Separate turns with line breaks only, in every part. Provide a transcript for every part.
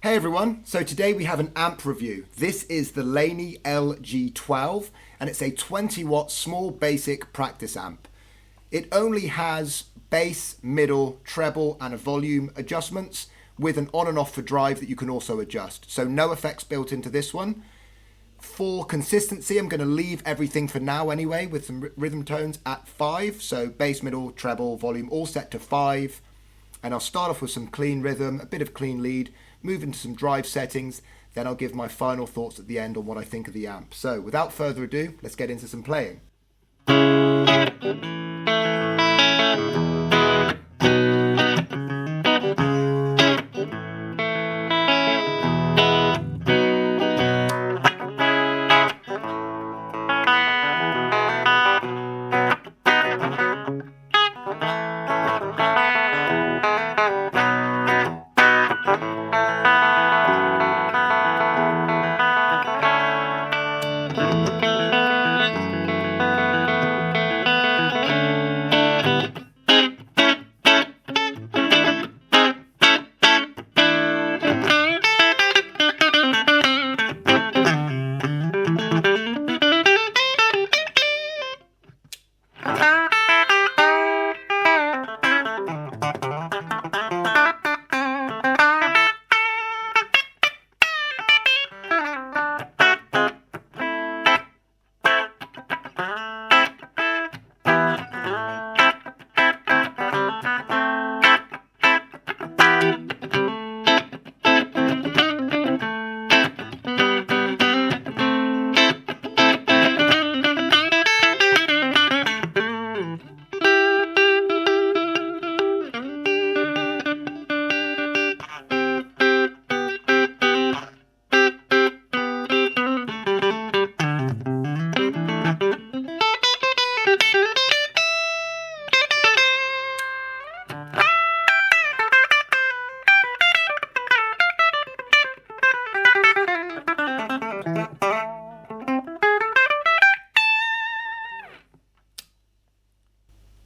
Hey everyone, so today we have an amp review. This is the Laney LG12 and it's a 20 watt small basic practice amp. It only has bass, middle, treble and a volume adjustments with an on and off for drive that you can also adjust. So no effects built into this one. For consistency, I'm going to leave everything for now anyway with some rhythm tones at 5. So bass, middle, treble, volume all set to 5. And I'll start off with some clean rhythm, a bit of clean lead, move into some drive settings, then I'll give my final thoughts at the end on what I think of the amp. So without further ado, let's get into some playing.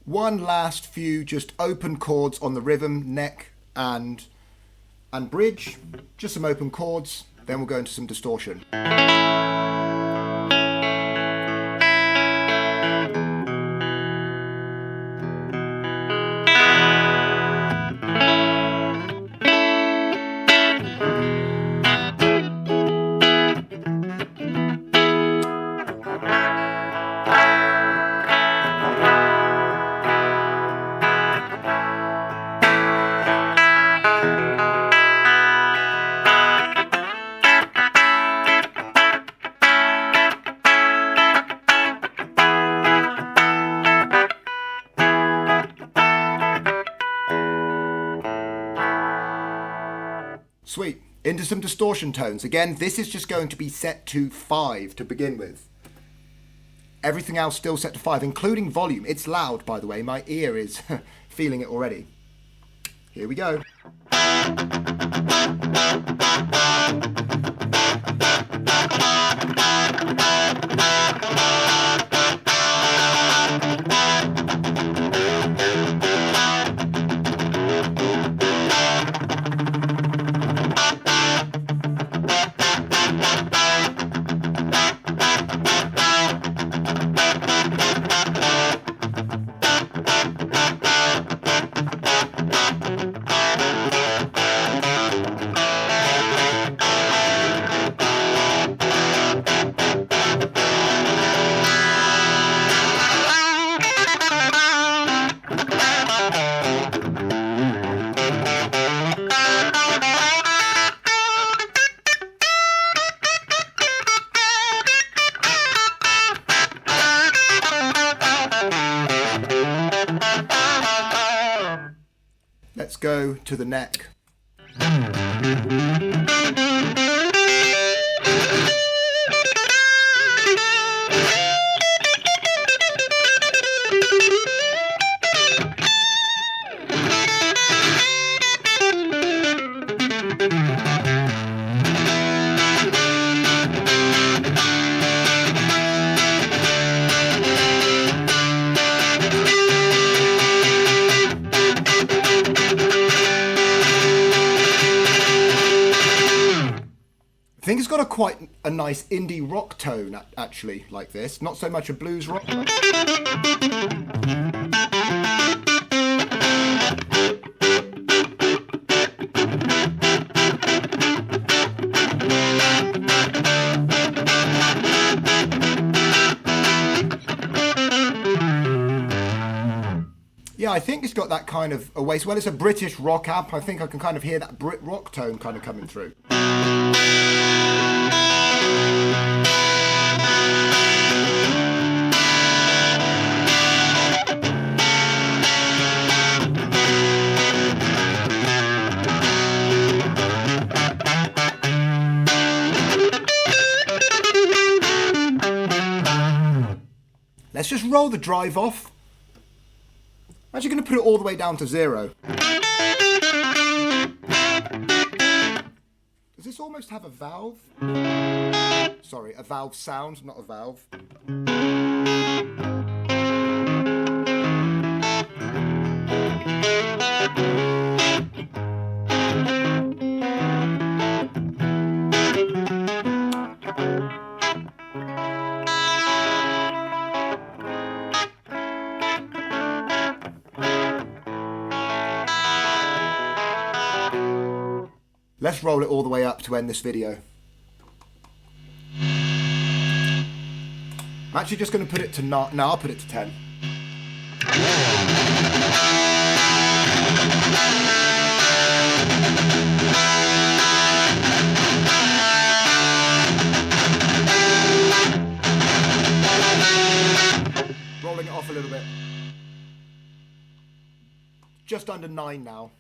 One last few just open chords on the rhythm, neck and bridge, just some open chords, then we'll go into some distortion. Sweet. Into some distortion tones. Again, this is just going to be set to 5 to begin with. Everything else still set to 5, including volume. It's loud, by the way. My ear is feeling it already. Here we go. Let's go to the neck. I think it's got quite a nice indie rock tone, actually, like this. Not so much a blues rock. Yeah, I think it's got that kind of a way. Well, it's a British rock amp. I think I can kind of hear that Brit rock tone kind of coming through. Let's just roll the drive off. I'm actually going to put it all the way down to 0. Does this almost have a valve? Sorry, a valve sound, not a valve. Let's roll it all the way up to end this video. I'm actually just going to put it to 9. No, I'll put it to 10. Rolling it off a little bit. Just under 9 now.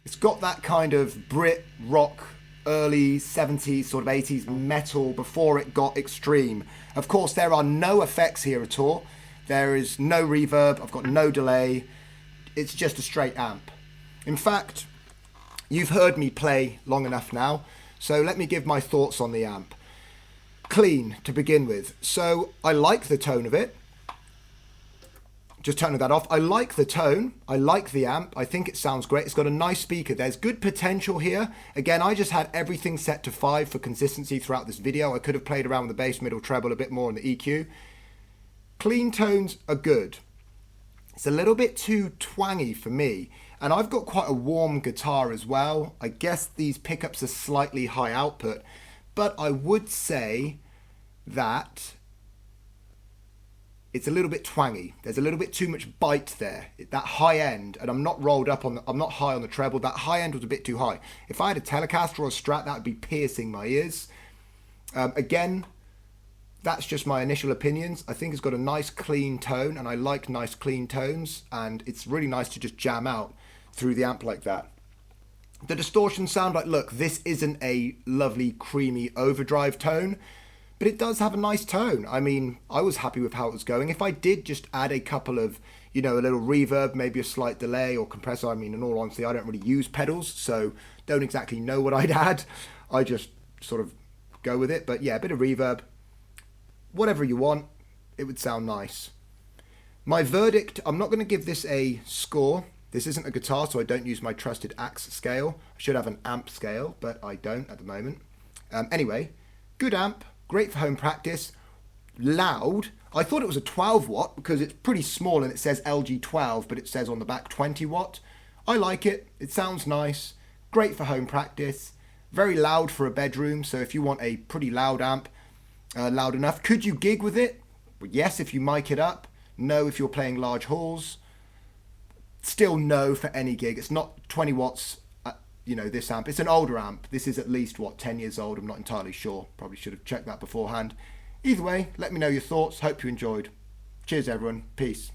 It's got that kind of Brit rock, early 70s, sort of 80s metal before it got extreme. Of course, there are no effects here at all. There is no reverb. I've got no delay. It's just a straight amp. In fact, you've heard me play long enough now, so let me give my thoughts on the amp. Clean to begin with. So I like the tone of it. Just turning that off. I like the tone. I like the amp. I think it sounds great. It's got a nice speaker. There's good potential here. Again, I just had everything set to 5 for consistency throughout this video. I could have played around with the bass, middle, treble a bit more on the EQ. Clean tones are good. It's a little bit too twangy for me. And I've got quite a warm guitar as well. I guess these pickups are slightly high output, but I would say that it's a little bit twangy. There's a little bit too much bite there. That high end, and I'm not rolled up on I'm not high on the treble. That high end was a bit too high. If I had a Telecaster or a Strat, that would be piercing my ears. Again, that's just my initial opinions. I think it's got a nice clean tone, and I like nice clean tones, and it's really nice to just jam out through the amp like that. The distortion sound, like, look, this isn't a lovely creamy overdrive tone, but it does have a nice tone. I mean, I was happy with how it was going. If I did just add a couple of, you know, a little reverb, maybe a slight delay or compressor, I mean, in all honesty, I don't really use pedals, so don't exactly know what I'd add. I just sort of go with it. But yeah, a bit of reverb, whatever you want, it would sound nice. My verdict, I'm not going to give this a score. This isn't a guitar, so I don't use my trusted axe scale. I should have an amp scale, but I don't at the moment. Anyway, good amp, great for home practice, loud. I thought it was a 12 watt because it's pretty small and it says LG12, but it says on the back 20 watt. I like it, it sounds nice, great for home practice, very loud for a bedroom, so if you want a pretty loud amp, loud enough. Could you gig with it? Well, yes, if you mic it up. No, if you're playing large halls. Still no for any gig. It's not 20 watts, you know, this amp. It's an older amp. This is at least, what, 10 years old? I'm not entirely sure. Probably should have checked that beforehand. Either way, let me know your thoughts. Hope you enjoyed. Cheers, everyone. Peace.